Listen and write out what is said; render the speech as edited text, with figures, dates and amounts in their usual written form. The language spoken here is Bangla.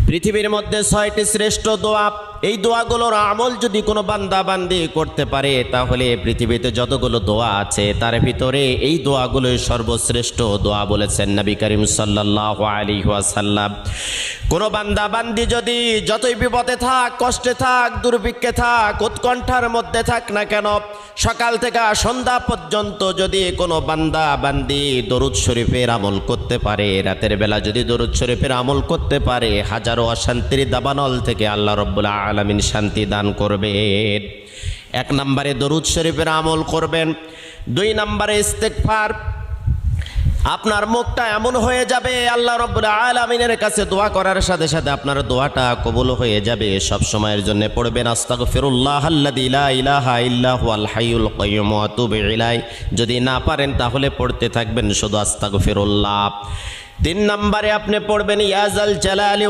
পৃথিবীর মধ্যে 6টি শ্রেষ্ঠ দোয়া, এই দোয়াগুলোর আমল যদি কোনো বান্দা বান্দি করতে পারে তাহলে পৃথিবীতে যতগুলো দোয়া আছে তার ভিতরে এই দোয়াগুলোই সর্বশ্রেষ্ঠ দোয়া বলেছেন নবী করিম সাল্লাল্লাহু আলাইহি ওয়াসাল্লাম। কোনো বান্দা বান্দি যদি যতই বিপদে থাক, কষ্টে থাক, দুর্ভিক্ষে থাক, উৎকণ্ঠার মধ্যে থাক না কেন, সকাল থেকে সন্ধ্যা পর্যন্ত যদি কোনো বান্দা বান্দি দরুদ শরীফের আমল করতে পারে, রাতের বেলা যদি দরুদ শরীফের আমল করতে পারে, হাজারো অশান্তির দাবানল থেকে আল্লাহ রাব্বুল আলামিন শান্তি দান করবেন। 1 নম্বরে দরুদ শরীফের আমল করবেন। 2 নম্বরে ইস্তেগফার। আপনার মুখটা এমন হয়ে যাবে আল্লাহ রাব্বুল আলামিনের কাছে দোয়া করার সাথে সাথে আপনার দোয়াটা কবুল হয়ে যাবে। সব সময়ের জন্য পড়বেন আস্তাগফিরুল্লাহাল্লাযী লা ইলাহা ইল্লা হুয়াল হাইয়ুল কাইয়্যুম ওয়া আতুবু ইলাইহি। যদি না পারেন তাহলে পড়তে থাকবেন শুধু আস্তাগফিরুল্লাহ। 3 নম্বরে আপনি পড়বেন ইয়া যাল জালালি